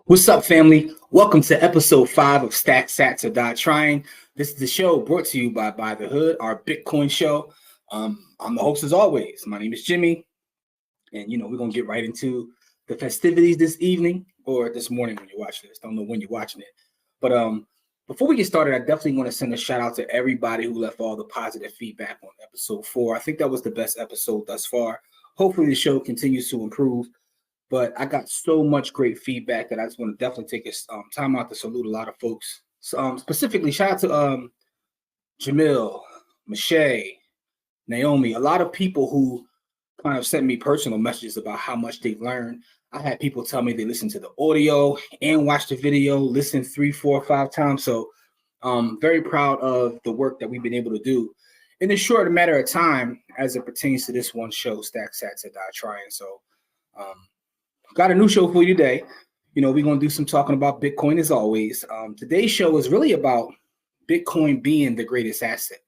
What's up, family? Welcome to episode 5 of Stack Sats or Die Trying. This is the show brought to you by the Hood, our Bitcoin show. I'm the host as always. My name is Jimmy, and we're gonna get right into the festivities this evening or this morning when you watch this. Don't know when you're watching it, but before we get started, I definitely want to send a shout out to everybody who left all the positive feedback on episode 4. I think that was the best episode thus far. Hopefully, the show continues to improve. But I got so much great feedback that I just want to definitely take a time out to salute a lot of folks. So, specifically, shout out to Jamil, Mache, Naomi, a lot of people who kind of sent me personal messages about how much they've learned. I had people tell me they listened to the audio and watched the video, listened 3, 4, 5 times. So very proud of the work that we've been able to do in a short matter of time as it pertains to this one show, Stack Sats or Die Trying. So got a new show for you today. We're going to do some talking about Bitcoin as always. Today's show is really about Bitcoin being the greatest asset,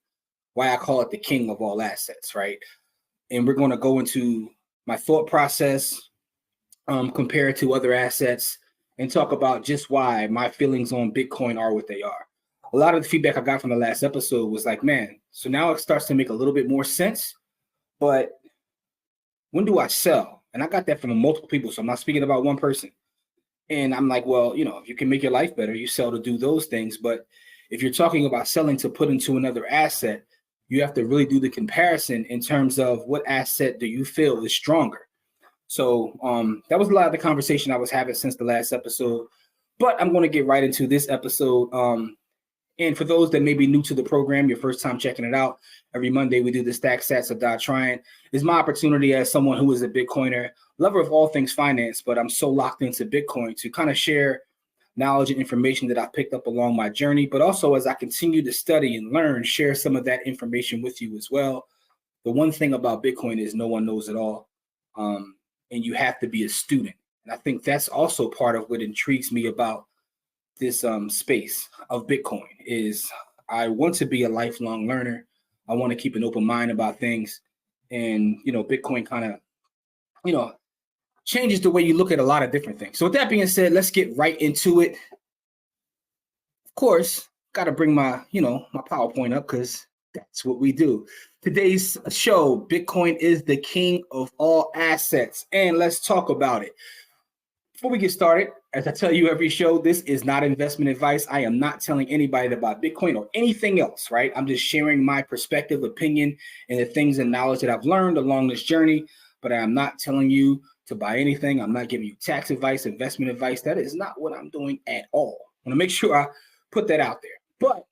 why I call it the king of all assets, right? And we're going to go into my thought process compared to other assets and talk about just why my feelings on Bitcoin are what they are. A lot of the feedback I got from the last episode was like, man, so now it starts to make a little bit more sense, but when do I sell? And I got that from multiple people, so I'm not speaking about one person. And I'm like, well, if you can make your life better, you sell to do those things. But if you're talking about selling to put into another asset, you have to really do the comparison in terms of what asset do you feel is stronger. So that was a lot of the conversation I was having since the last episode. But I'm going to get right into this episode. And for those that may be new to the program, your first time checking it out, every Monday we do the Stack Sats or Die Trying. It's my opportunity as someone who is a Bitcoiner, lover of all things finance, but I'm so locked into Bitcoin to kind of share knowledge and information that I've picked up along my journey, but also as I continue to study and learn, share some of that information with you as well. The one thing about Bitcoin is no one knows it all, and you have to be a student. And I think that's also part of what intrigues me about this space of Bitcoin is I want to be a lifelong learner. I want to keep an open mind about things. And, Bitcoin kind of, changes the way you look at a lot of different things. So with that being said, let's get right into it. Of course, got to bring my PowerPoint up because that's what we do. Today's show, Bitcoin is the king of all assets. And let's talk about it. Before we get started, as I tell you every show, this is not investment advice. I am not telling anybody about Bitcoin or anything else, right? I'm just sharing my perspective, opinion, and the things and knowledge that I've learned along this journey. But I am not telling you to buy anything. I'm not giving you tax advice, investment advice. That is not what I'm doing at all. I want to make sure I put that out there. But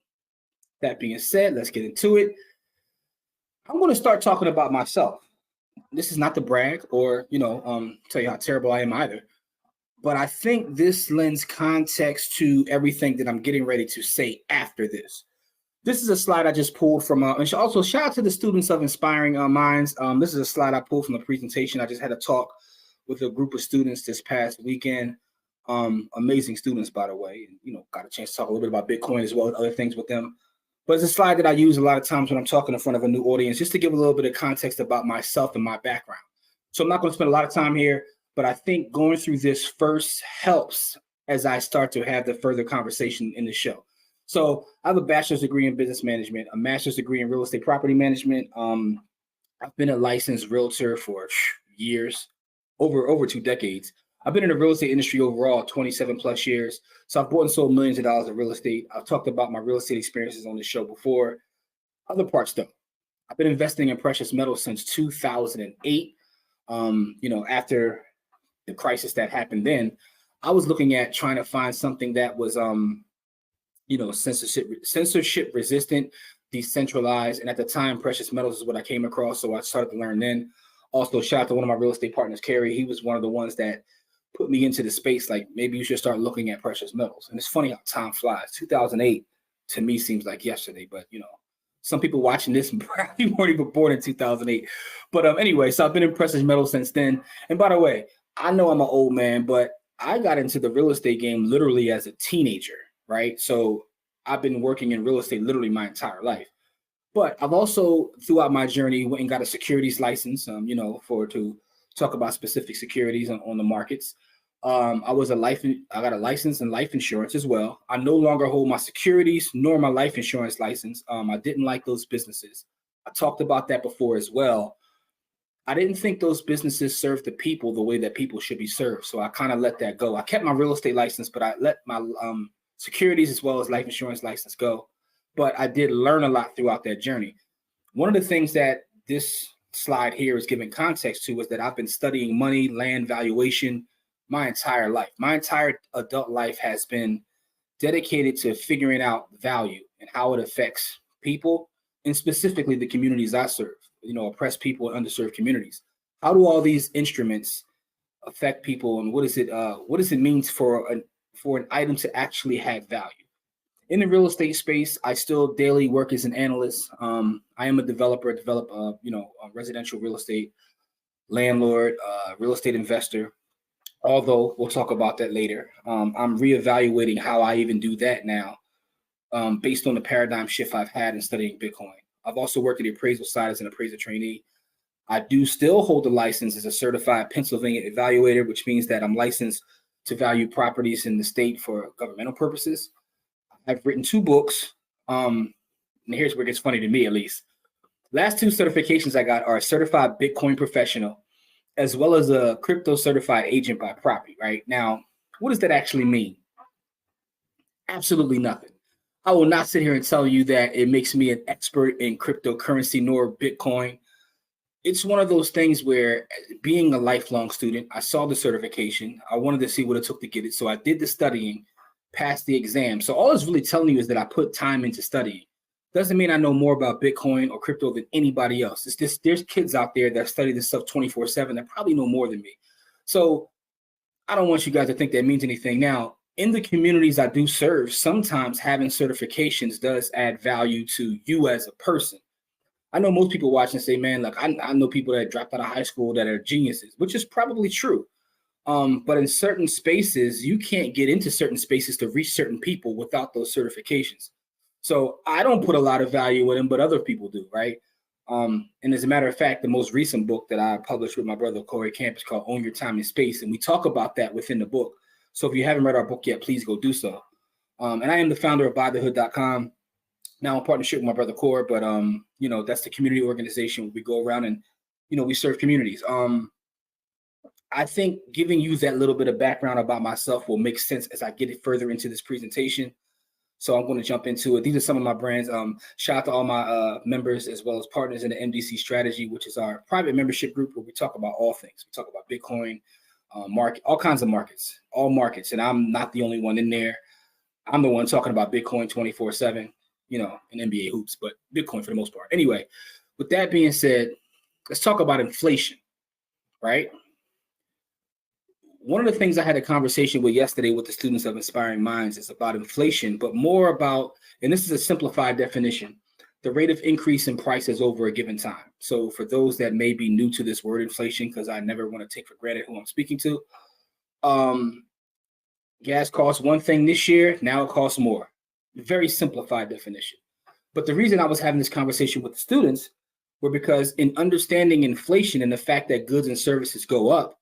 that being said, let's get into it. I'm going to start talking about myself. This is not to brag or, tell you how terrible I am either. But I think this lends context to everything that I'm getting ready to say after this. This is a slide I just pulled from, and also shout out to the students of Inspiring Minds. This is a slide I pulled from the presentation. I just had a talk with a group of students this past weekend. Amazing students, by the way. Got a chance to talk a little bit about Bitcoin as well as other things with them. But it's a slide that I use a lot of times when I'm talking in front of a new audience, just to give a little bit of context about myself and my background. So I'm not going to spend a lot of time here. But I think going through this first helps as I start to have the further conversation in the show. So I have a bachelor's degree in business management, a master's degree in real estate property management. I've been a licensed realtor for years, over 2 decades. I've been in the real estate industry overall 27 plus years. So I've bought and sold millions of dollars of real estate. I've talked about my real estate experiences on the show before. Other parts though, I've been investing in precious metals since 2008. After the crisis that happened then, I was looking at trying to find something that was, censorship resistant, decentralized. And at the time, precious metals is what I came across. So I started to learn then. Also, shout out to one of my real estate partners, Kerry. He was one of the ones that put me into the space. Like, maybe you should start looking at precious metals. And it's funny how time flies. 2008 to me seems like yesterday, but some people watching this probably weren't even born in 2008. But anyway, so I've been in precious metals since then. And by the way, I know I'm an old man, but I got into the real estate game literally as a teenager, right? So I've been working in real estate literally my entire life. But I've also, throughout my journey, went and got a securities license, to talk about specific securities on the markets. I got a license in life insurance as well. I no longer hold my securities nor my life insurance license. I didn't like those businesses. I talked about that before as well. I didn't think those businesses served the people the way that people should be served. So I kind of let that go. I kept my real estate license, but I let my securities as well as life insurance license go. But I did learn a lot throughout that journey. One of the things that this slide here is giving context to is that I've been studying money, land valuation my entire life. My entire adult life has been dedicated to figuring out value and how it affects people, and specifically the communities I serve, oppressed people and underserved communities. How do all these instruments affect people, and what does it mean for an item to actually have value? In the real estate space, I still daily work as an analyst. I am a developer, a residential real estate landlord, real estate investor. Although we'll talk about that later. I'm reevaluating how I even do that now, based on the paradigm shift I've had in studying Bitcoin. I've also worked at the appraisal side as an appraiser trainee. I do still hold a license as a certified Pennsylvania evaluator, which means that I'm licensed to value properties in the state for governmental purposes. I've written 2 books. And here's where it gets funny to me, at least. Last 2 certifications I got are a certified Bitcoin professional, as well as a crypto certified agent by property, right? Now, what does that actually mean? Absolutely nothing. I will not sit here and tell you that it makes me an expert in cryptocurrency nor Bitcoin. It's one of those things where, being a lifelong student, I saw the certification. I wanted to see what it took to get it. So I did the studying, passed the exam. So all it's really telling you is that I put time into studying. Doesn't mean I know more about Bitcoin or crypto than anybody else. It's just, there's kids out there that study this stuff 24/7 that probably know more than me. So I don't want you guys to think that means anything. Now, in the communities I do serve, sometimes having certifications does add value to you as a person. I know most people watch and say, man, look, I know people that dropped out of high school that are geniuses, which is probably true. But in certain spaces, you can't get into certain spaces to reach certain people without those certifications. So I don't put a lot of value in them, but other people do, right? And as a matter of fact, the most recent book that I published with my brother Corey Camp is called Own Your Time and Space. And we talk about that within the book. So if you haven't read our book yet, please go do so. And I am the founder of buythehood.com. Now in partnership with my brother Corey, but that's the community organization where we go around and, we serve communities. I think giving you that little bit of background about myself will make sense as I get it further into this presentation. So I'm going to jump into it. These are some of my brands. Shout out to all my members as well as partners in the MDC Strategy, which is our private membership group where we talk about all things. We talk about Bitcoin, market, all kinds of markets, all markets. And I'm not the only one in there. I'm the one talking about Bitcoin 24/7, and NBA hoops, but Bitcoin for the most part. Anyway, with that being said, let's talk about inflation, right? One of the things I had a conversation with yesterday with the students of Inspiring Minds is about inflation, but more about, and this is a simplified definition, the rate of increase in prices over a given time. So for those that may be new to this word inflation, because I never want to take for granted who I'm speaking to, gas costs one thing this year, now it costs more. Very simplified definition. But the reason I was having this conversation with the students were because in understanding inflation and the fact that goods and services go up,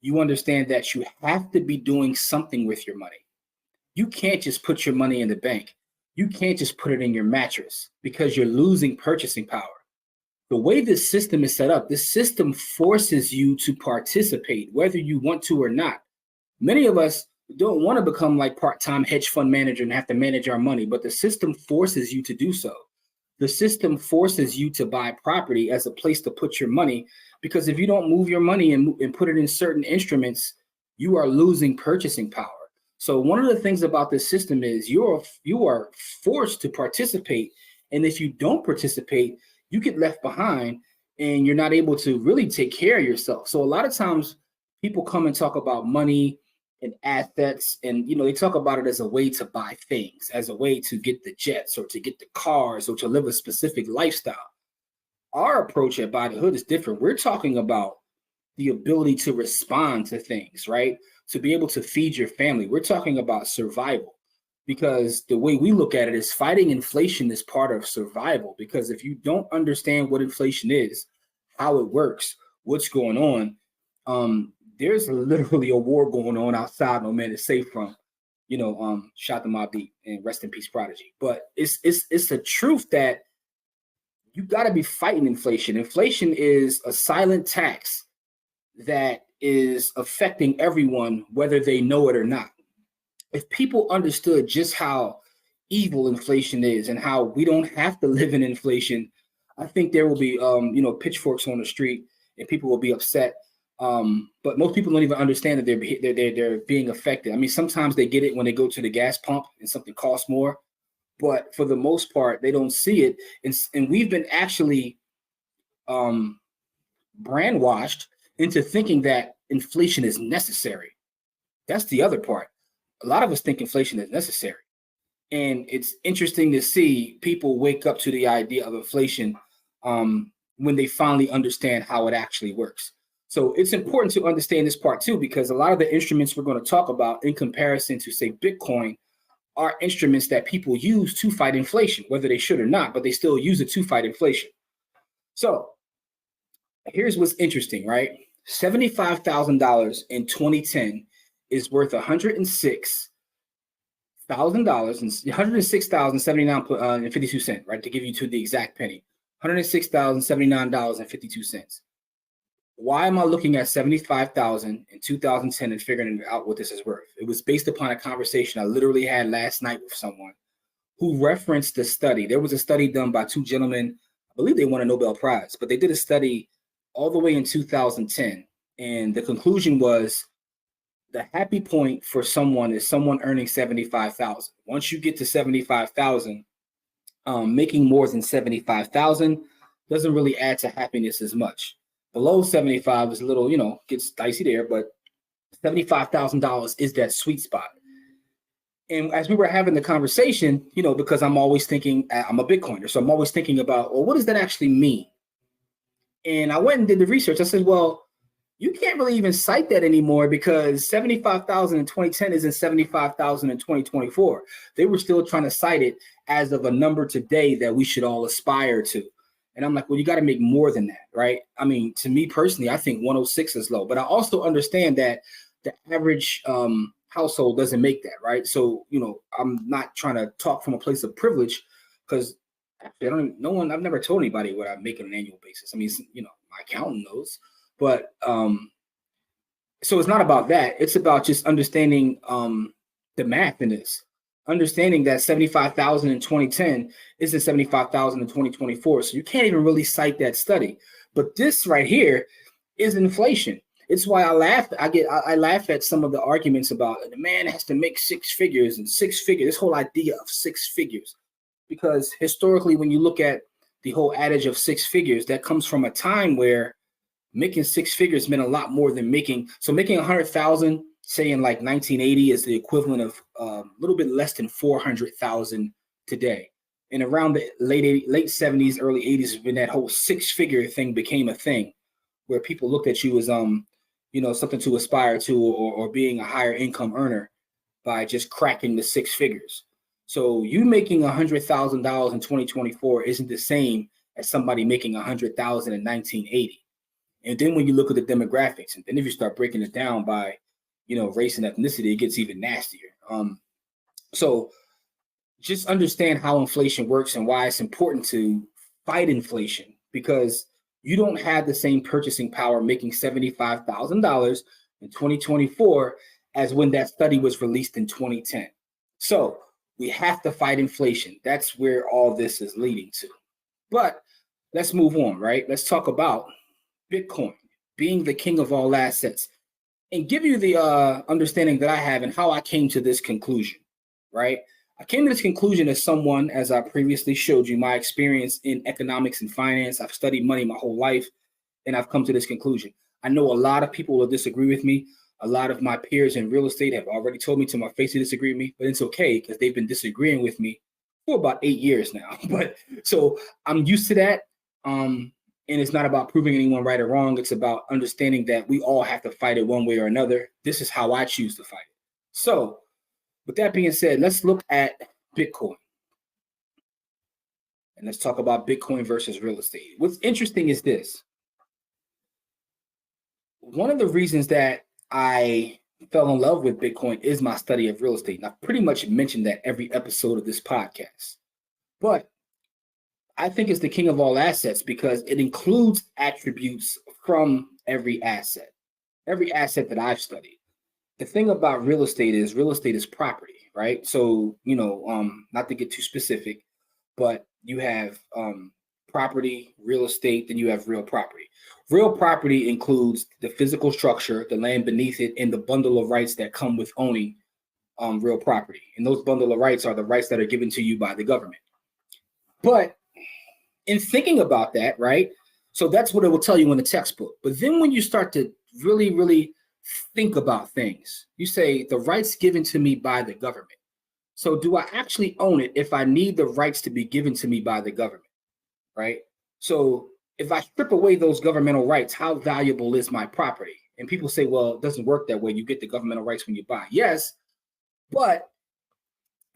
you understand that you have to be doing something with your money. You can't just put your money in the bank. You can't just put it in your mattress because you're losing purchasing power. The way this system is set up, this system forces you to participate, whether you want to or not. Many of us don't want to become like part-time hedge fund manager and have to manage our money, but the system forces you to do so. The system forces you to buy property as a place to put your money, because if you don't move your money and put it in certain instruments, you are losing purchasing power. So one of the things about this system is you are forced to participate. And if you don't participate, you get left behind and you're not able to really take care of yourself. So a lot of times people come and talk about money and assets, and they talk about it as a way to buy things, as a way to get the jets or to get the cars or to live a specific lifestyle. Our approach at Buy the Hood is different. We're talking about the ability to respond to things, right? To be able to feed your family. We're talking about survival, because the way we look at it is fighting inflation is part of survival. Because if you don't understand what inflation is, how it works, what's going on, there's literally a war going on outside. No man is safe from. Shout to my beat and rest in peace, Prodigy. But it's the truth that you got to be fighting inflation. Inflation is a silent tax that is affecting everyone, whether they know it or not. If people understood just how evil inflation is and how we don't have to live in inflation, I think there will be, pitchforks on the street and people will be upset. But most people don't even understand that they're being affected. I mean, sometimes they get it when they go to the gas pump and something costs more, but for the most part, they don't see it. And we've been actually brainwashed into thinking that inflation is necessary. That's the other part. A lot of us think inflation is necessary. And it's interesting to see people wake up to the idea of inflation when they finally understand how it actually works. So it's important to understand this part too, because a lot of the instruments we're going to talk about in comparison to, say, Bitcoin are instruments that people use to fight inflation, whether they should or not, but they still use it to fight inflation. So here's what's interesting, right? $75,000 in 2010 is worth $106,000 and $106,079.52, right? To give you to the exact penny, $106,079.52. Why am I looking at 75,000 in 2010 and figuring out what this is worth? It was based upon a conversation I literally had last night with someone who referenced the study. There was a study done by two gentlemen. I believe they won a Nobel Prize, but they did a study all the way in 2010. And the conclusion was the happy point for someone is someone earning 75,000. Once you get to 75,000, making more than 75,000 doesn't really add to happiness as much. Below 75 is a little, gets dicey there, but $75,000 is that sweet spot. And as we were having the conversation, because I'm always thinking, I'm a Bitcoiner, so I'm always thinking about, well, what does that actually mean? And I went and did the research. I said, well, you can't really even cite that anymore because 75,000 in 2010 isn't 75,000 in 2024. They were still trying to cite it as of a number today that we should all aspire to. And I'm like, well, you got to make more than that, right? I mean, to me personally, I think 106 is low, but I also understand that the average household doesn't make that, right? So, I'm not trying to talk from a place of privilege because actually I've never told anybody what I make on an annual basis. I mean, my accountant knows, but so it's not about that. It's about just understanding the math in this. Understanding that 75,000 in 2010 isn't 75,000 in 2024. So you can't even really cite that study. But this right here is inflation. It's why I laugh. I laugh at some of the arguments about the man has to make six figures and six figures, this whole idea of six figures. Because historically, when you look at the whole adage of six figures, that comes from a time where making six figures meant a lot more than making 100,000. Say in like 1980 is the equivalent of a little bit less than 400,000 today. And around the late 70s, early 80s, when that whole six-figure thing became a thing, where people looked at you as something to aspire to, or being a higher income earner by just cracking the six figures. So you making $100,000 in 2024 isn't the same as somebody making 100,000 in 1980. And then when you look at the demographics, and then if you start breaking it down by race and ethnicity, it gets even nastier. So just understand how inflation works and why it's important to fight inflation, because you don't have the same purchasing power making $75,000 in 2024 as when that study was released in 2010. So we have to fight inflation. That's where all this is leading to. But let's move on, right? Let's talk about Bitcoin being the king of all assets, and give you the understanding that I have and how I came to this conclusion, right? I came to this conclusion as someone, as I previously showed you, my experience in economics and finance. I've studied money my whole life, and I've come to this conclusion. I know a lot of people will disagree with me. A lot of my peers in real estate have already told me to my face to disagree with me, but it's okay because they've been disagreeing with me for about 8 years now. But so I'm used to that. And it's not about proving anyone right or wrong. It's about understanding that we all have to fight it one way or another. This is how I choose to fight it. So with that being said, let's look at Bitcoin. And let's talk about Bitcoin versus real estate. What's interesting is this. One of the reasons that I fell in love with Bitcoin is my study of real estate. And I've pretty much mentioned that every episode of this podcast. But I think it's the king of all assets because it includes attributes from every asset that I've studied. The thing about real estate is property, right? So, not to get too specific, but you have property, real estate, then you have real property. Real property includes the physical structure, the land beneath it, and the bundle of rights that come with owning real property. And those bundle of rights are the rights that are given to you by the government. But in thinking about that, right? So that's what it will tell you in the textbook. But then when you start to really, really think about things, you say the rights given to me by the government. So do I actually own it if I need the rights to be given to me by the government, right? So if I strip away those governmental rights, how valuable is my property? And people say, well, it doesn't work that way. You get the governmental rights when you buy. Yes, but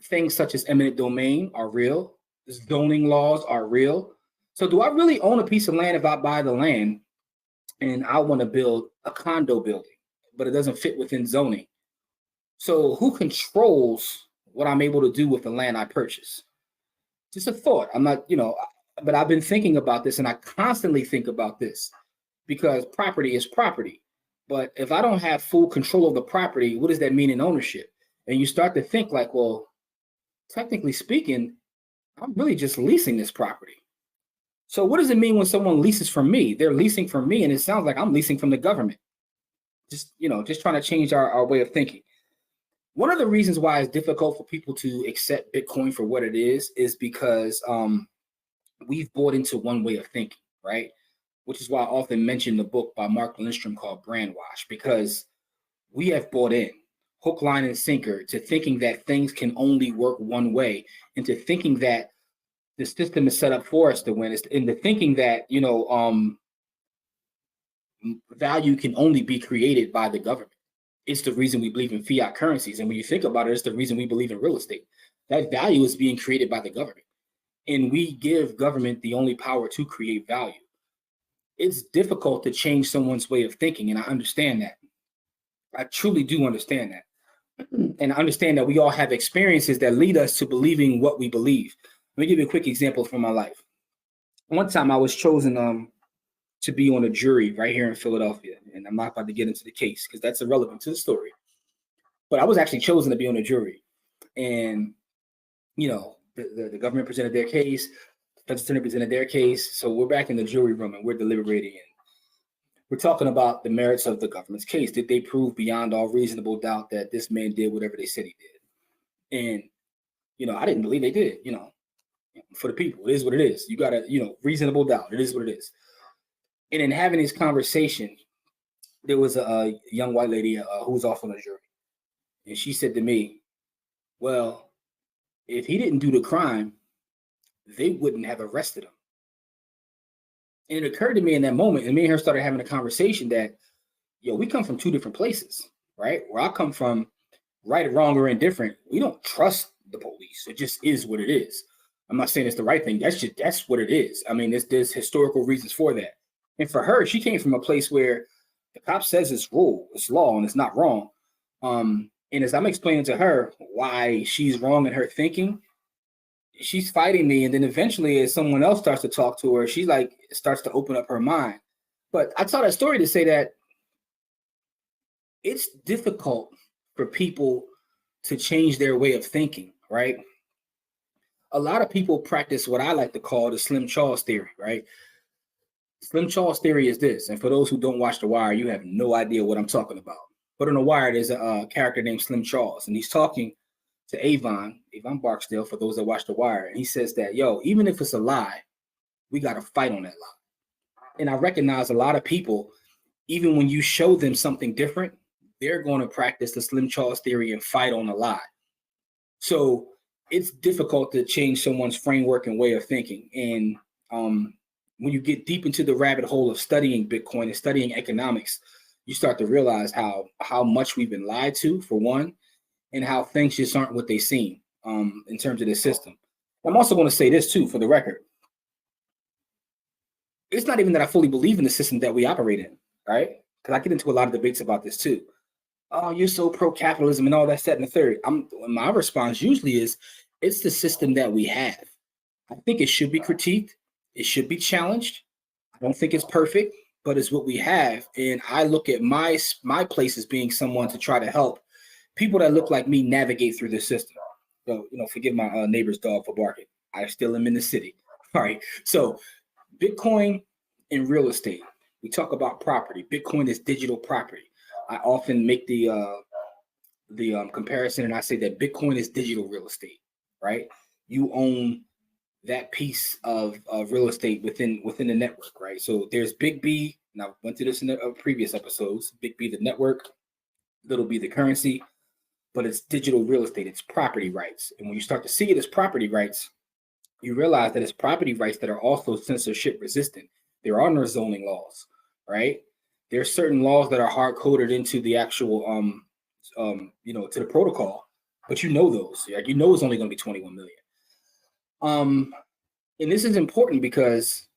things such as eminent domain are real. Zoning laws are real. So do I really own a piece of land if I buy the land and I want to build a condo building, but it doesn't fit within zoning? So who controls what I'm able to do with the land I purchase? Just a thought. I'm not, but I've been thinking about this and I constantly think about this because property is property. But if I don't have full control of the property, what does that mean in ownership? And you start to think like, well, technically speaking, I'm really just leasing this property. So what does it mean when someone leases from me? They're leasing from me, and it sounds like I'm leasing from the government. Just trying to change our way of thinking. One of the reasons why it's difficult for people to accept Bitcoin for what it is because we've bought into one way of thinking, right? Which is why I often mention the book by Mark Lindstrom called Brandwash, because we have bought in hook, line, and sinker to thinking that things can only work one way, and to thinking that the system is set up for us to win. It's in the thinking that, value can only be created by the government. It's the reason we believe in fiat currencies. And when you think about it, it's the reason we believe in real estate. That value is being created by the government. And we give government the only power to create value. It's difficult to change someone's way of thinking. And I understand that. I truly do understand that. And I understand that we all have experiences that lead us to believing what we believe. Let me give you a quick example from my life. One time I was chosen to be on a jury right here in Philadelphia. And I'm not about to get into the case because that's irrelevant to the story. But I was actually chosen to be on a jury. And, the government presented their case, the defense attorney presented their case. So we're back in the jury room and we're deliberating. And we're talking about the merits of the government's case. Did they prove beyond all reasonable doubt that this man did whatever they said he did? And, I didn't believe they did, for the people. It is what it is. You got to, reasonable doubt. It is what it is. And in having this conversation, there was a young white lady who was also on the jury. And she said to me, well, if he didn't do the crime, they wouldn't have arrested him. And it occurred to me in that moment, and me and her started having a conversation that, we come from two different places, right? Where I come from, right, wrong, or indifferent, we don't trust the police. It just is what it is. I'm not saying it's the right thing. That's what it is. I mean, there's historical reasons for that. And for her, she came from a place where the cop says it's rule, it's law, and it's not wrong. And as I'm explaining to her why she's wrong in her thinking, she's fighting me. And then eventually, as someone else starts to talk to her, she starts to open up her mind. But I tell that story to say that it's difficult for people to change their way of thinking, right? A lot of people practice what I like to call the Slim Charles theory, right? Slim Charles theory is this, and for those who don't watch The Wire, you have no idea what I'm talking about. But on The Wire, there's a character named Slim Charles, and he's talking to Avon Barksdale, for those that watch The Wire, and he says that, even if it's a lie, we got to fight on that lie. And I recognize a lot of people, even when you show them something different, they're going to practice the Slim Charles theory and fight on a lie. So it's difficult to change someone's framework and way of thinking. And when you get deep into the rabbit hole of studying Bitcoin and studying economics, you start to realize how much we've been lied to, for one, and how things just aren't what they seem in terms of the system. I'm also going to say this too, for the record. It's not even that I fully believe in the system that we operate in, right? Because I get into a lot of debates about this too. oh, you're so pro-capitalism and all that, that, and the third. My response usually is, it's the system that we have. I think it should be critiqued. It should be challenged. I don't think it's perfect, but it's what we have. And I look at my place as being someone to try to help people that look like me navigate through the system. So, forgive my neighbor's dog for barking. I still am in the city. All right. So Bitcoin and real estate. We talk about property. Bitcoin is digital property. I often make the comparison, and I say that Bitcoin is digital real estate, right? You own that piece of real estate within the network, right? So there's Big B, and I went through this in the previous episodes. Big B, the network, little B, the currency, but it's digital real estate. It's property rights. And when you start to see it as property rights, you realize that it's property rights that are also censorship resistant. There are no zoning laws, right? There are certain laws that are hard coded into the actual, to the protocol, but those. Like, it's only going to be 21 million. And this is important because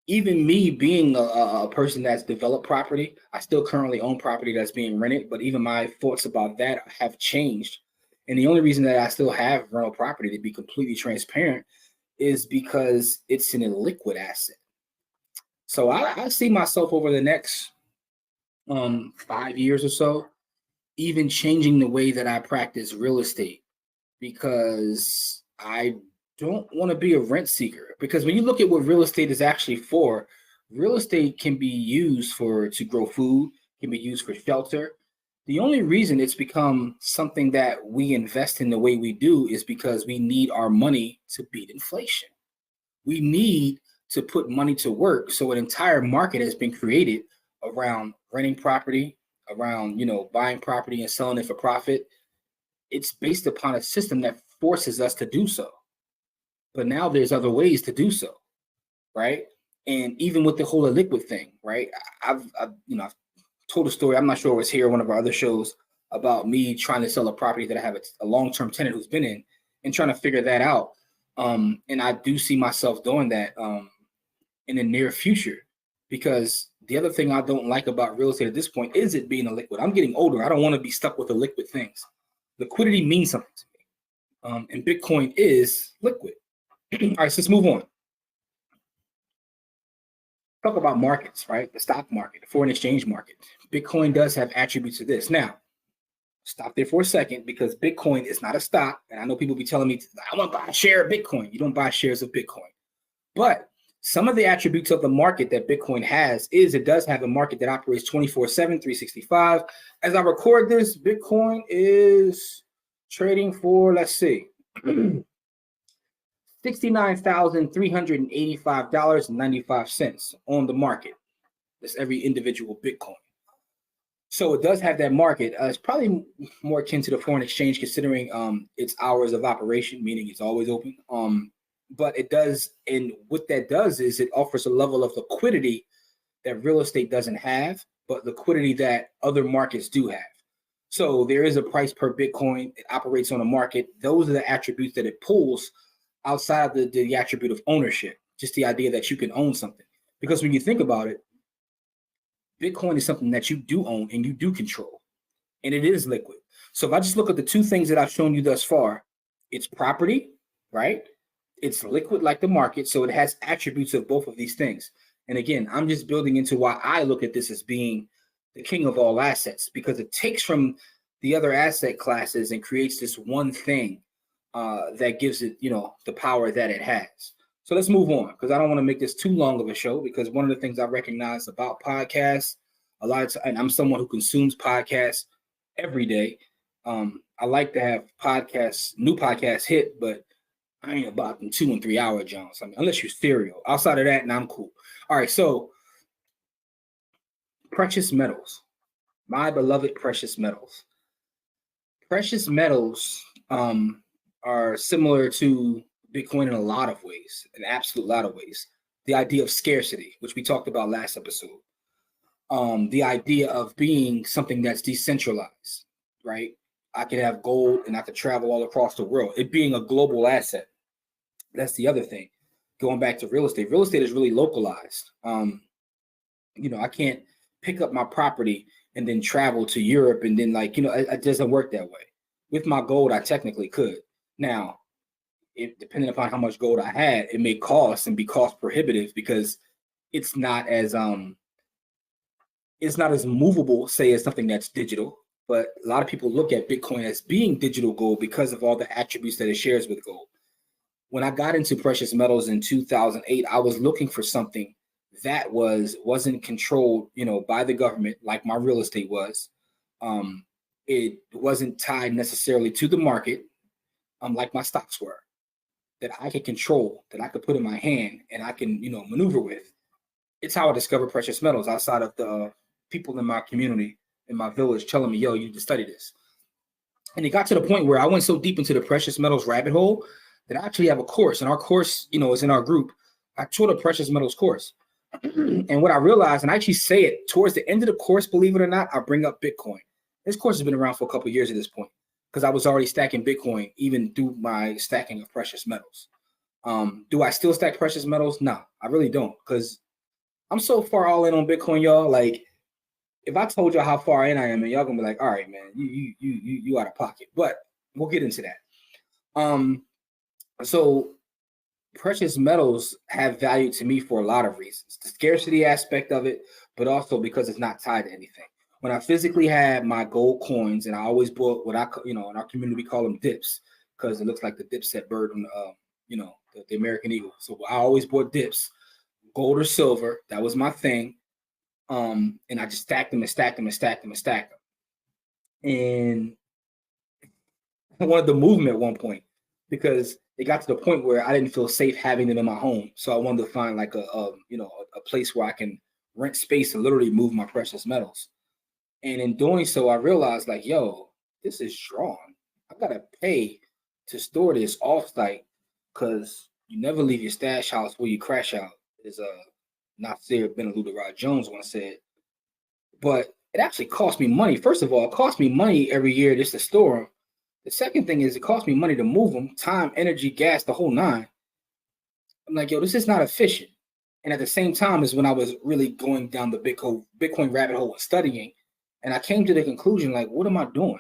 even me being a person that's developed property, I still currently own property that's being rented, but even my thoughts about that have changed. And the only reason that I still have rental property, to be completely transparent, is because it's an illiquid asset. So I see myself over the next 5 years or so, even changing the way that I practice real estate, because I don't want to be a rent seeker. Because when you look at what real estate is actually for, real estate can be used to grow food, can be used for shelter. The only reason it's become something that we invest in the way we do is because we need our money to beat inflation. We need to put money to work. So an entire market has been created around renting property, around, buying property and selling it for profit. It's based upon a system that forces us to do so. But now there's other ways to do so, right? And even with the whole illiquid thing, right? I've told a story. I'm not sure it was here or one of our other shows about me trying to sell a property that I have a long-term tenant who's been in, and trying to figure that out. And I do see myself doing that in the near future, because the other thing I don't like about real estate at this point is it being a liquid. I'm getting older. I don't want to be stuck with the liquid things. Liquidity means something to me. And Bitcoin is liquid. All right, so let's move on. Talk about markets, right? The stock market, the foreign exchange market. Bitcoin does have attributes to this. Now, stop there for a second, because Bitcoin is not a stock. And I know people be telling me, I want to buy a share of Bitcoin. You don't buy shares of Bitcoin. But some of the attributes of the market that Bitcoin has is it does have a market that operates 24/7, 365. As I record this, Bitcoin is trading for, let's see, $69,385.95 on the market. That's every individual Bitcoin. So it does have that market. It's probably more akin to the foreign exchange, considering its hours of operation, meaning it's always open. But it does, and what that does is it offers a level of liquidity that real estate doesn't have, but liquidity that other markets do have. So there is a price per Bitcoin. It operates on a market. Those are the attributes that it pulls outside of the attribute of ownership, just the idea that you can own something. Because when you think about it, Bitcoin is something that you do own and you do control, and it is liquid. So if I just look at the two things that I've shown you thus far, it's property, right? It's liquid like the market, so it has attributes of both of these things. And again, I'm just building into why I look at this as being the king of all assets, because it takes from the other asset classes and creates this one thing that gives it, the power that it has. So let's move on, because I don't want to make this too long of a show, because one of the things I recognize about podcasts, a lot of times, and I'm someone who consumes podcasts every day. I like to have new podcasts hit, but I ain't about them 2 and 3 hour Jones. I mean, unless you're serial. Outside of that, and I'm cool. All right, so precious metals, my beloved precious metals. Precious metals are similar to Bitcoin in a lot of ways, an absolute lot of ways. The idea of scarcity, which we talked about last episode. The idea of being something that's decentralized, right? I could have gold and I could travel all across the world. It being a global asset. That's the other thing. Going back to real estate. Real estate is really localized. I can't pick up my property and then travel to Europe, and then like, it doesn't work that way. With my gold, I technically could. Now, depending upon how much gold I had, it may cost and be cost prohibitive because it's not as movable, say, as something that's digital. But a lot of people look at Bitcoin as being digital gold because of all the attributes that it shares with gold. When I got into precious metals in 2008, I was looking for something that wasn't controlled, by the government, like my real estate was. It wasn't tied necessarily to the market, like my stocks were, that I could control, that I could put in my hand, and I can, maneuver with. It's how I discovered precious metals outside of the people in my community, in my village, telling me, yo, you need to study this. And it got to the point where I went so deep into the precious metals rabbit hole that I actually have a course, and our course, is in our group. I taught a precious metals course. And what I realized, and I actually say it towards the end of the course, believe it or not, I bring up Bitcoin. This course has been around for a couple of years at this point because I was already stacking Bitcoin even through my stacking of precious metals. Do I still stack precious metals? No, I really don't, because I'm so far all in on Bitcoin, y'all. Like, if I told y'all how far in I am, and y'all gonna be like, all right, man, you out of pocket. But we'll get into that. So precious metals have value to me for a lot of reasons. The scarcity aspect of it, but also because it's not tied to anything. When I physically had my gold coins, and I always bought what in our community we call them dips, because it looks like the dipset bird on the American eagle. So I always bought dips, gold or silver. That was my thing. And I just stacked them and stacked them and stacked them and stacked them. And I wanted to move them at one point because it got to the point where I didn't feel safe having them in my home. So I wanted to find like a place where I can rent space and literally move my precious metals. And in doing so, I realized like, yo, this is drawn. I gotta pay to store this off-site because you never leave your stash house where you crash out. Is Nasir Ben Rod Jones once said. But it actually cost me money. First of all, it cost me money every year just to store them. The second thing is it cost me money to move them, time, energy, gas, the whole nine. I'm like, yo, this is not efficient. And at the same time is when I was really going down the Bitcoin rabbit hole and studying. And I came to the conclusion, like, what am I doing?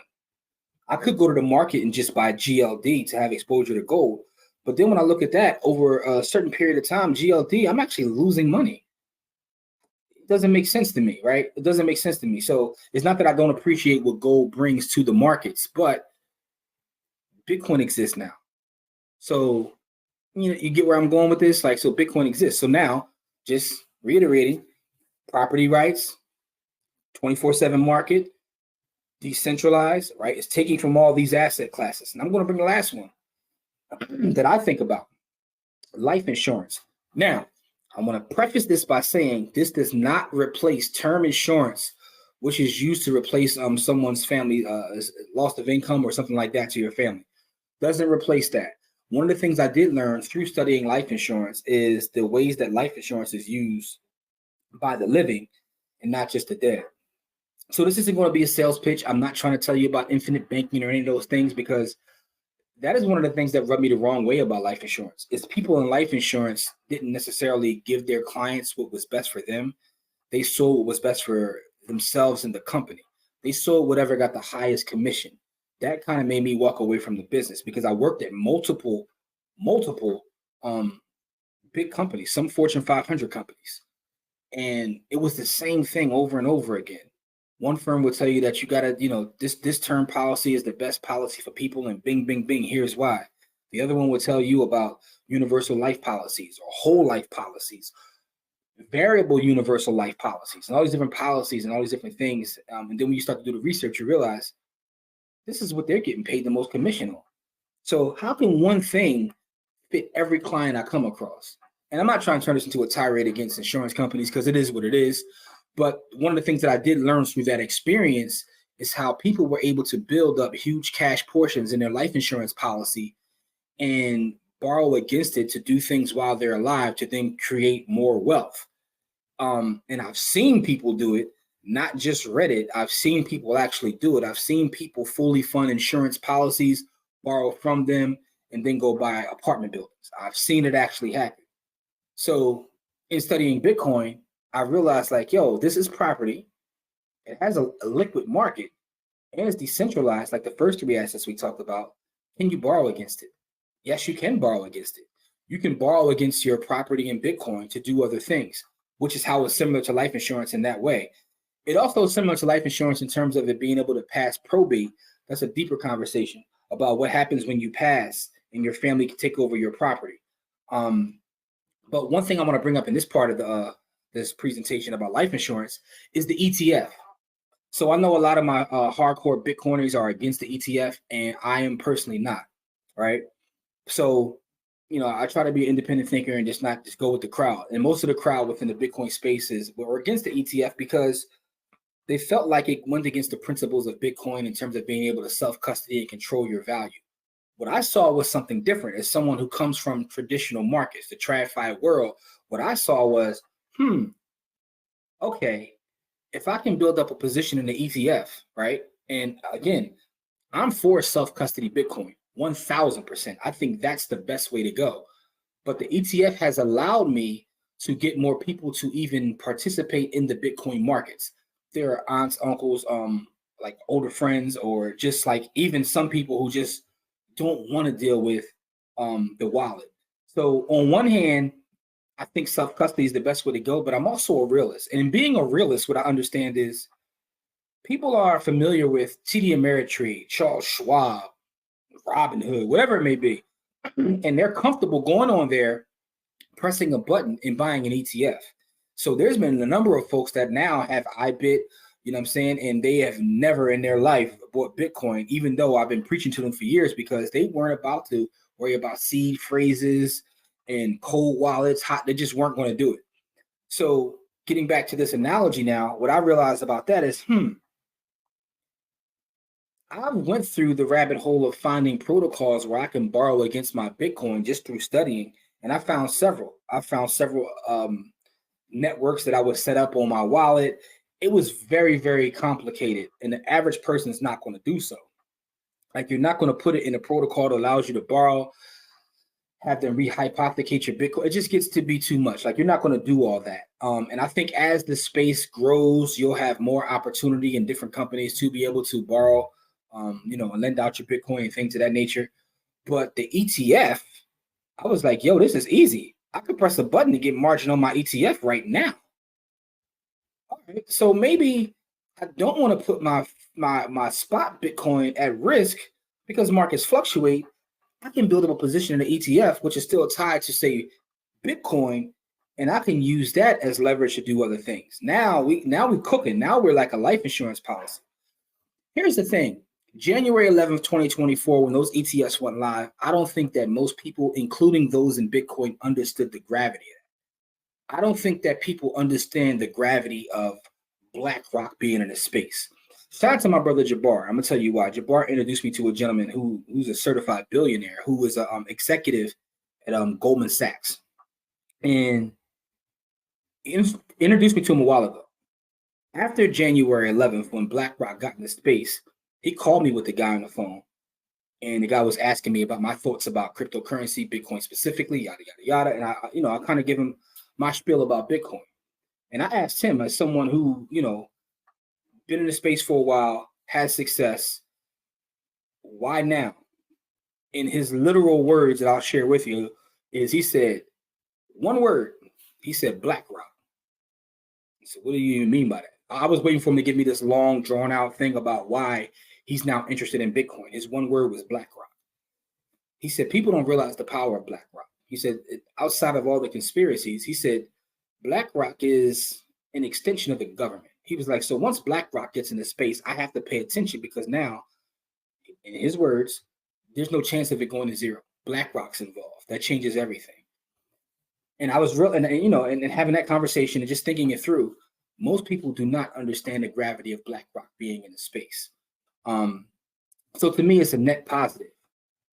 I could go to the market and just buy GLD to have exposure to gold. But then when I look at that over a certain period of time, GLD, I'm actually losing money. It doesn't make sense to me, right? It doesn't make sense to me. So it's not that I don't appreciate what gold brings to the markets, but Bitcoin exists now. So, you get where I'm going with this? Like, so Bitcoin exists. So now, just reiterating, property rights, 24/7 market, decentralized, right? It's taking from all these asset classes. And I'm going to bring the last one that I think about, life insurance. Now, I'm going to preface this by saying this does not replace term insurance, which is used to replace someone's family loss of income or something like that to your family. Doesn't replace that. One of the things I did learn through studying life insurance is the ways that life insurance is used by the living and not just the dead. So this isn't going to be a sales pitch. I'm not trying to tell you about infinite banking or any of those things, because that is one of the things that rubbed me the wrong way about life insurance. Is people in life insurance didn't necessarily give their clients what was best for them. They saw what was best for themselves and the company. They saw whatever got the highest commission. That kind of made me walk away from the business because I worked at multiple big companies, some Fortune 500 companies. And it was the same thing over and over again. One firm would tell you that you got to, this term policy is the best policy for people, and bing, bing, bing, here's why. The other one would tell you about universal life policies or whole life policies, variable universal life policies, and all these different policies and all these different things. And then when you start to do the research, you realize this is what they're getting paid the most commission on. So how can one thing fit every client I come across? And I'm not trying to turn this into a tirade against insurance companies because it is what it is. But one of the things that I did learn through that experience is how people were able to build up huge cash portions in their life insurance policy and borrow against it to do things while they're alive to then create more wealth. And I've seen people do it, not just read it. I've seen people actually do it. I've seen people fully fund insurance policies, borrow from them, and then go buy apartment buildings. I've seen it actually happen. So in studying Bitcoin, I realized like, yo, this is property. it has a liquid market, and it's decentralized, like the first three assets we talked about. Can you borrow against it? Yes, you can borrow against it. You can borrow against your property in Bitcoin to do other things, which is how it's similar to life insurance in that way. It also is similar to life insurance in terms of it being able to pass probate. That's a deeper conversation about what happens when you pass and your family can take over your property. But one thing I want to bring up in this part of the this presentation about life insurance is the ETF. So I know a lot of my hardcore Bitcoiners are against the ETF, and I am personally not, right? So, I try to be an independent thinker and just not just go with the crowd. And most of the crowd within the Bitcoin spaces were against the ETF because they felt like it went against the principles of Bitcoin in terms of being able to self-custody and control your value. What I saw was something different. As someone who comes from traditional markets, the TradFi world, what I saw was, okay, if I can build up a position in the ETF, right? And again, I'm for self-custody Bitcoin, 1000%. I think that's the best way to go. But the ETF has allowed me to get more people to even participate in the Bitcoin markets. There are aunts, uncles, like older friends, or just like even some people who just don't want to deal with the wallet. So on one hand, I think self-custody is the best way to go, but I'm also a realist. And in being a realist, what I understand is people are familiar with TD Ameritrade, Charles Schwab, Robinhood, whatever it may be. And they're comfortable going on there, pressing a button and buying an ETF. So there's been a number of folks that now have IBIT, and they have never in their life bought Bitcoin, even though I've been preaching to them for years because they weren't about to worry about seed phrases and cold wallets. They just weren't going to do it. So getting back to this analogy now, what I realized about that is, I went through the rabbit hole of finding protocols where I can borrow against my Bitcoin just through studying. And I found several. Networks that I would set up on my wallet. It was very, very complicated. And the average person is not going to do so. Like, you're not going to put it in a protocol that allows you to borrow, have them rehypothecate your Bitcoin. It just gets to be too much. Like, you're not going to do all that. And I think as the space grows, you'll have more opportunity in different companies to be able to borrow, and lend out your Bitcoin and things of that nature. But the ETF, I was like, yo, this is easy. I could press a button to get margin on my ETF right now. All right, so maybe I don't want to put my spot Bitcoin at risk because markets fluctuate. I can build up a position in the ETF, which is still tied to, say, Bitcoin, and I can use that as leverage to do other things. Now we're cooking. Now we're like a life insurance policy. Here's the thing. January 11th, 2024, when those ETFs went live, I don't think that most people, including those in Bitcoin, understood the gravity of that. I don't think that people understand the gravity of BlackRock being in a space. Shout out to my brother Jabbar. I'm going to tell you why. Jabbar introduced me to a gentleman who's a certified billionaire, who was an executive at Goldman Sachs. And he introduced me to him a while ago. After January 11th, when BlackRock got in the space, he called me with the guy on the phone, and the guy was asking me about my thoughts about cryptocurrency, Bitcoin specifically, yada, yada, yada. And I kind of give him my spiel about Bitcoin. And I asked him, as someone who, been in the space for a while, had success, why now? In his literal words that I'll share with you is, he said, one word. He said, BlackRock. So what do you mean by that? I was waiting for him to give me this long, drawn out thing about why he's now interested in Bitcoin. His one word was BlackRock. He said, people don't realize the power of BlackRock. He said, outside of all the conspiracies, he said, BlackRock is an extension of the government. He was like, so once BlackRock gets into space, I have to pay attention because now, in his words, there's no chance of it going to zero. BlackRock's involved. That changes everything. And I was real, and having that conversation and just thinking it through. Most people do not understand the gravity of BlackRock being in the space. So to me, it's a net positive.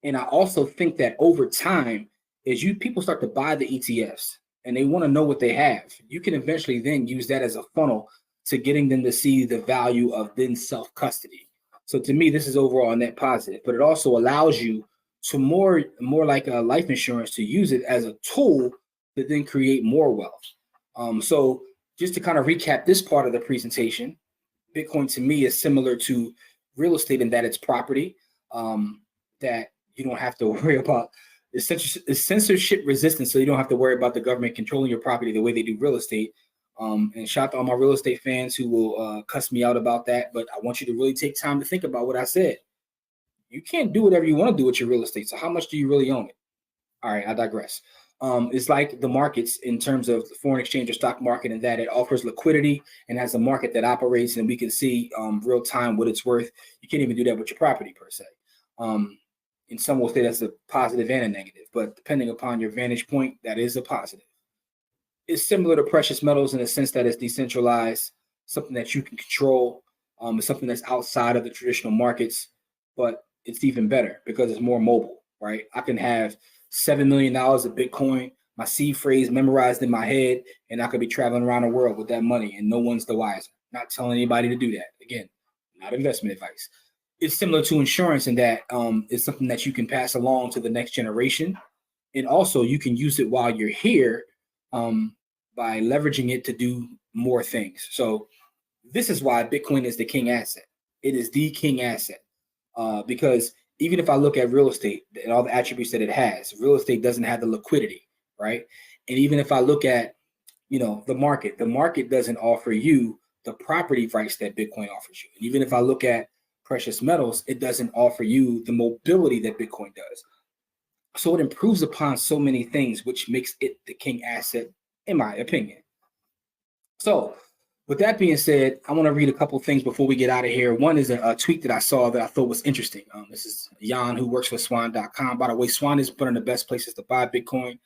And I also think that over time, as people start to buy the ETFs and they want to know what they have, you can eventually then use that as a funnel to getting them to see the value of then self-custody. So to me, this is overall a net positive, but it also allows you to more like a life insurance to use it as a tool to then create more wealth. So just to kind of recap this part of the presentation, Bitcoin to me is similar to real estate in that it's property, that you don't have to worry about. It's censorship resistant, so you don't have to worry about the government controlling your property the way they do real estate. And shout out to all my real estate fans who will cuss me out about that, but I want you to really take time to think about what I said. You can't do whatever you want to do with your real estate, so how much do you really own it? All right, I digress. It's like the markets in terms of the foreign exchange or stock market, in that it offers liquidity and has a market that operates, and we can see real time what it's worth. You can't even do that with your property per se. In some will say that's a positive and a negative, but depending upon your vantage point, that is a positive. It's similar to precious metals in the sense that it's decentralized, something that you can control. It's something that's outside of the traditional markets, but it's even better because it's more mobile, right? I can have $7 million of Bitcoin, my seed phrase memorized in my head, and I could be traveling around the world with that money, and no one's the wiser. Not telling anybody to do that. Again, not investment advice. It's similar to insurance in that it's something that you can pass along to the next generation. And also you can use it while you're here by leveraging it to do more things. So this is why Bitcoin is the king asset. It is the king asset because even if I look at real estate and all the attributes that it has, real estate doesn't have the liquidity, right? And even if I look at, the market doesn't offer you the property rights that Bitcoin offers you. And even if I look at precious metals, it doesn't offer you the mobility that Bitcoin does. So it improves upon so many things, which makes it the king asset, in my opinion. So with that being said, I want to read a couple things before we get out of here. One is a tweet that I saw that I thought was interesting. This is Jan, who works for Swan.com. By the way, Swan is one of the best places to buy Bitcoin.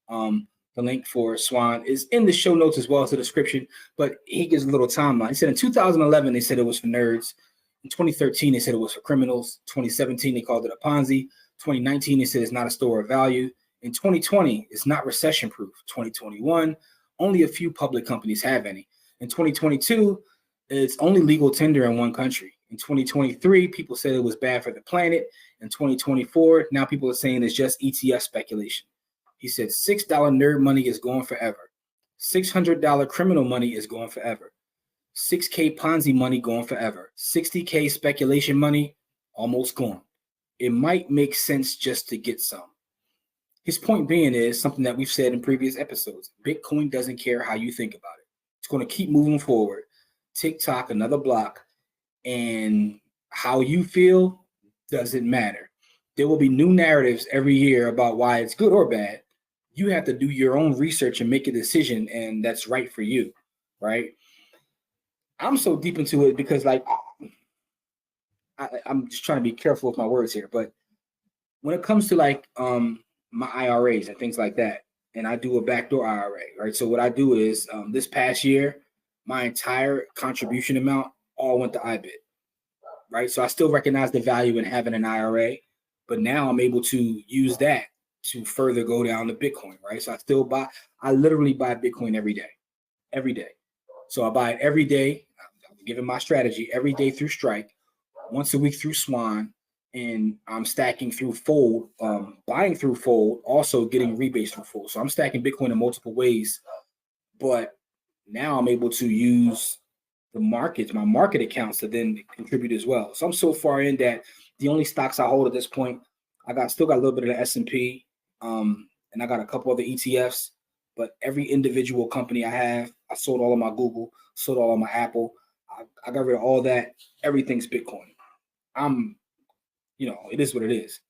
The link for Swan is in the show notes as well as the description, but he gives a little timeline. He said in 2011, they said it was for nerds. In 2013, they said it was for criminals. 2017, they called it a Ponzi. 2019, they said it's not a store of value. In 2020, it's not recession proof. 2021, only a few public companies have any. In 2022, it's only legal tender in one country. In 2023, people said it was bad for the planet. In 2024, now people are saying it's just ETF speculation. He said $6 nerd money is gone forever. $600 criminal money is gone forever. 6K Ponzi money gone forever. 60K speculation money almost gone. It might make sense just to get some. His point being is something that we've said in previous episodes. Bitcoin doesn't care how you think about it. It's going to keep moving forward. TikTok, another block, and how you feel doesn't matter. There will be new narratives every year about why it's good or bad. You have to do your own research and make a decision, and that's right for you, right? I'm so deep into it because, I'm just trying to be careful with my words here. But when it comes to my IRAs and things like that, and I do a backdoor IRA, right? So what I do is this past year, my entire contribution amount all went to IBIT, right? So I still recognize the value in having an IRA, but now I'm able to use that to further go down to Bitcoin, right? So I literally buy Bitcoin every day. So I buy it every day. I'm giving my strategy every day through Strike, once a week through Swan, and I'm stacking through Fold, buying through Fold, also getting rebates through Fold. So I'm stacking Bitcoin in multiple ways, but now I'm able to use the markets, my market accounts, to then contribute as well. So I'm so far in that the only stocks I hold at this point, still got a little bit of the S&P, and I got a couple other ETFs, but every individual company I have, I sold all of my Google, sold all of my Apple. I got rid of all that. Everything's Bitcoin. It is what it is.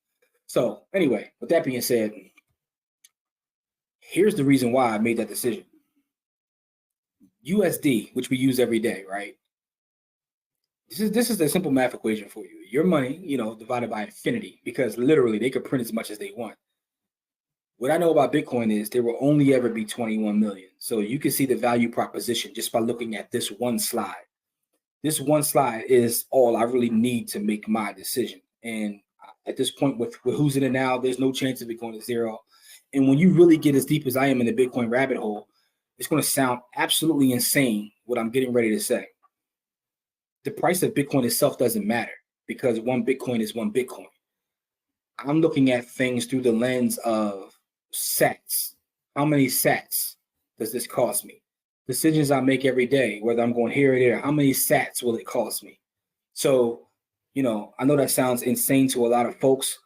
So anyway, with that being said, here's the reason why I made that decision. USD, which we use every day, right? This is the simple math equation for you. Your money, divided by infinity, because literally they could print as much as they want. What I know about Bitcoin is there will only ever be 21 million. So you can see the value proposition just by looking at this one slide. This one slide is all I really need to make my decision. And at this point, with who's in it now, there's no chance of it going to zero. And when you really get as deep as I am in the Bitcoin rabbit hole, it's going to sound absolutely insane what I'm getting ready to say. The price of Bitcoin itself doesn't matter because one Bitcoin is one Bitcoin. I'm looking at things through the lens of sats. How many sats does this cost me? decisions I make every day, whether I'm going here or there, how many sats will it cost me? So, I know that sounds insane to a lot of folks,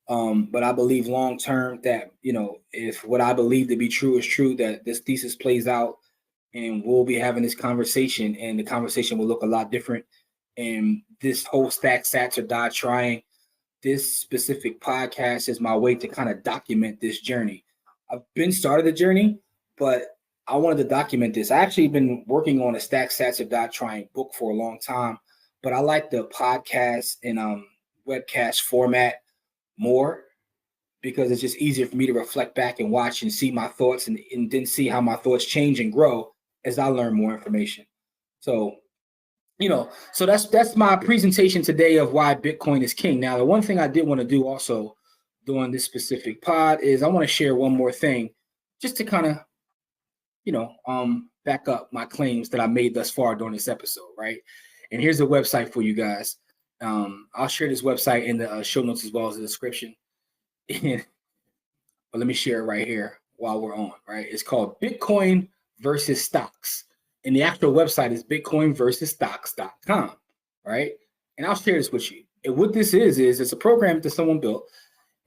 but I believe long term that, if what I believe to be true is true, that this thesis plays out and we'll be having this conversation and the conversation will look a lot different. And this whole stack sats or die trying, this specific podcast is my way to kind of document this journey. I've been started the journey, but I wanted to document this. I actually been working on a stack sats or die trying book for a long time, but I like the podcast and webcast format more because it's just easier for me to reflect back and watch and see my thoughts and then see how my thoughts change and grow as I learn more information. So, so that's my presentation today of why Bitcoin is king. Now, the one thing I did want to do also during this specific pod is I want to share one more thing just to kind of, back up my claims that I made thus far during this episode, right? And here's a website for you guys. I'll share this website in the show notes as well as the description. But let me share it right here while we're on, right? It's called Bitcoin versus Stocks. And the actual website is bitcoinversusstocks.com, right? And I'll share this with you. And what this is it's a program that someone built,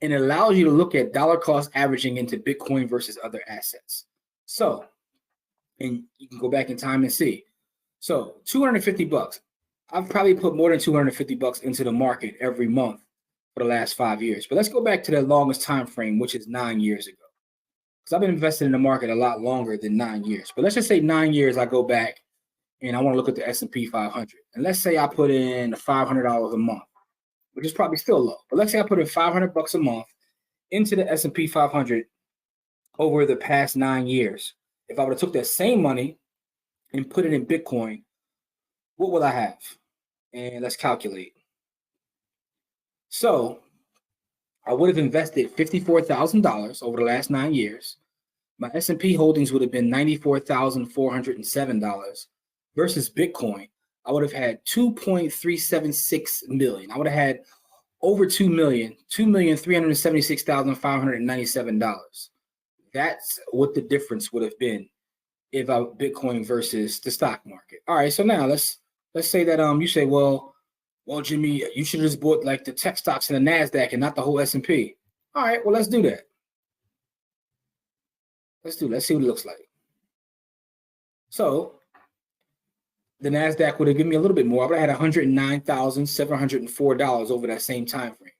and it allows you to look at dollar cost averaging into Bitcoin versus other assets. So, and you can go back in time and see. So $250. I've probably put more than $250 into the market every month for the last 5 years. But let's go back to the longest time frame, which is 9 years ago. Because I've been invested in the market a lot longer than 9 years. But let's just say 9 years I go back and I want to look at the S&P 500. And let's say I put in $500 a month, which is probably still low. But let's say I put in $500 a month into the S&P 500 over the past 9 years. If I would have took that same money and put it in Bitcoin, what will I have? And let's calculate. So I would have invested $54,000 over the last 9 years. My S&P holdings would have been $94,407 versus Bitcoin. I would have had 2.376 million. I would have had over 2 million, $2,376,597. That's what the difference would have been if I Bitcoin versus the stock market. All right, so now let's say that you say, well, Jimmy, you should have just bought like the tech stocks and the NASDAQ and not the whole S&P. All right, well, let's do that. Let's see what it looks like. So the NASDAQ would have given me a little bit more. I would have had $109,704 over that same time frame.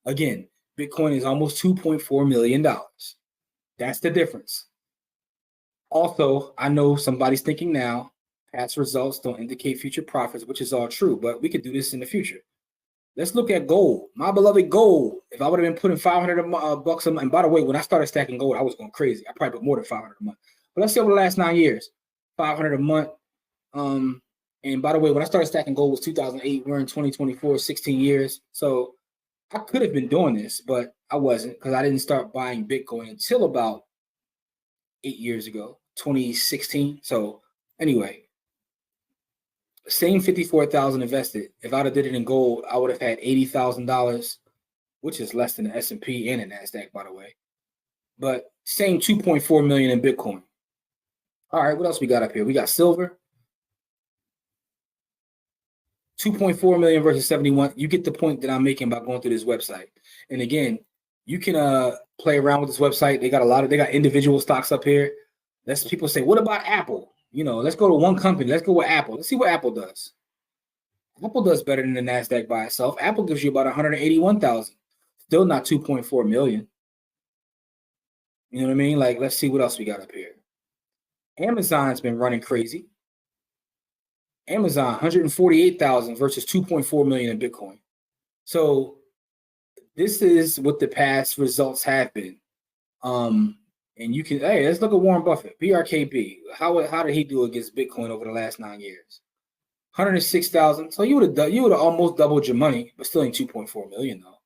Again, Bitcoin is almost $2.4 million. That's the difference. Also, I know somebody's thinking now, past results don't indicate future profits, which is all true, but we could do this in the future. Let's look at gold. My beloved gold. If I would have been putting $500 a month, and by the way, when I started stacking gold, I was going crazy. I probably put more than $500 a month. But let's say over the last 9 years, $500 a month. And by the way, when I started stacking gold was 2008. We're in 2024, 16 years. So I could have been doing this, but I wasn't because I didn't start buying Bitcoin until about 8 years ago, 2016. So anyway, same 54,000 invested. If I'd have did it in gold, I would have had $80,000, which is less than the S&P and the NASDAQ, by the way. But same 2.4 million in Bitcoin. All right, what else we got up here? We got silver. 2.4 million versus 71. You get the point that I'm making by going through this website. And again, you can play around with this website. They got individual stocks up here. People say, what about Apple? Let's go to one company. Let's go with Apple. Let's see what Apple does. Apple does better than the NASDAQ by itself. Apple gives you about 181,000. Still not 2.4 million. You know what I mean? Like, let's see what else we got up here. Amazon's been running crazy. Amazon, 148,000 versus 2.4 million in Bitcoin. So this is what the past results have been. And you can, let's look at Warren Buffett, BRKB. How did he do against Bitcoin over the last 9 years? 106,000. So you would have almost doubled your money, but still ain't 2.4 million though.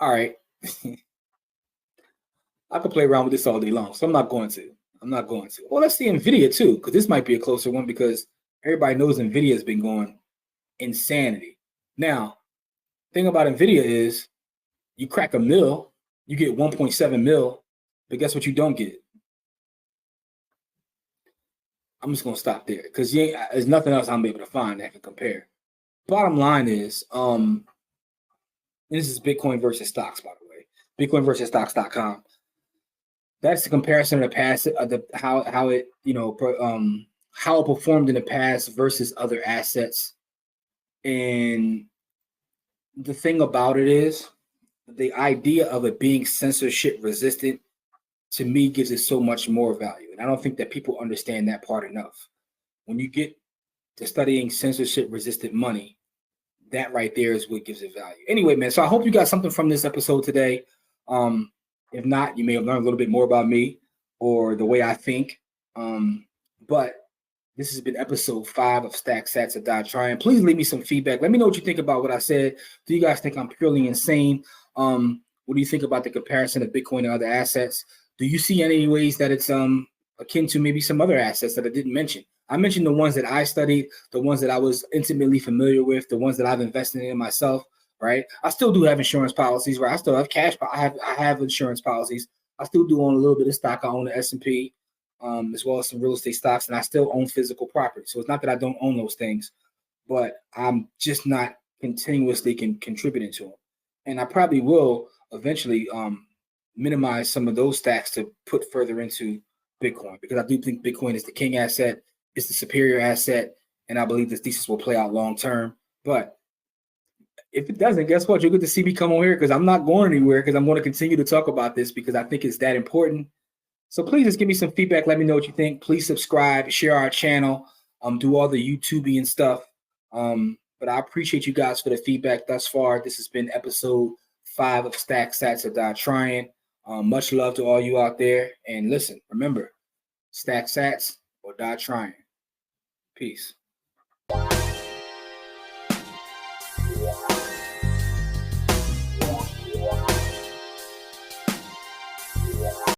All right. I could play around with this all day long, so I'm not going to. Well, let's see Nvidia too, because this might be a closer one because everybody knows Nvidia has been going insanity. Now, thing about Nvidia is you crack a mil, you get 1.7 mil. But guess what you don't get? I'm just gonna stop there because there's nothing else I'm able to find that can compare. Bottom line is, this is Bitcoin versus stocks, by the way. Bitcoin versus stocks.com. That's the comparison of the past, how it how it performed in the past versus other assets. And the thing about it is, the idea of it being censorship resistant to me gives it so much more value. And I don't think that people understand that part enough. When you get to studying censorship resistant money, that right there is what gives it value. Anyway, man, so I hope you got something from this episode today. If not, you may have learned a little bit more about me or the way I think. But this has been episode 5 of Stack Sats or Die Trying. Please leave me some feedback. Let me know what you think about what I said. Do you guys think I'm purely insane? What do you think about the comparison of Bitcoin and other assets? Do you see any ways that it's akin to maybe some other assets that I didn't mention? I mentioned the ones that I studied, the ones that I was intimately familiar with, the ones that I've invested in myself, right? I still do have insurance policies, right? I still have cash. I have insurance policies. I still do own a little bit of stock. I own the S&P, as well as some real estate stocks, and I still own physical property. So it's not that I don't own those things, but I'm just not continuously contributing to them. And I probably will eventually minimize some of those stacks to put further into Bitcoin, because I do think Bitcoin is the king asset. It's the superior asset, and I believe this thesis will play out long term. But if it doesn't, guess what? You're good to see me come on here, because I'm not going anywhere, because I'm going to continue to talk about this because I think it's that important. So please just give me some feedback. Let me know what you think. Please subscribe, share our channel, do all the YouTubey and stuff. But I appreciate you guys for the feedback thus far. This has been episode 5 of Stack Sats or Die Trying. Much love to all you out there. And listen, remember, stack sats or die trying. Peace.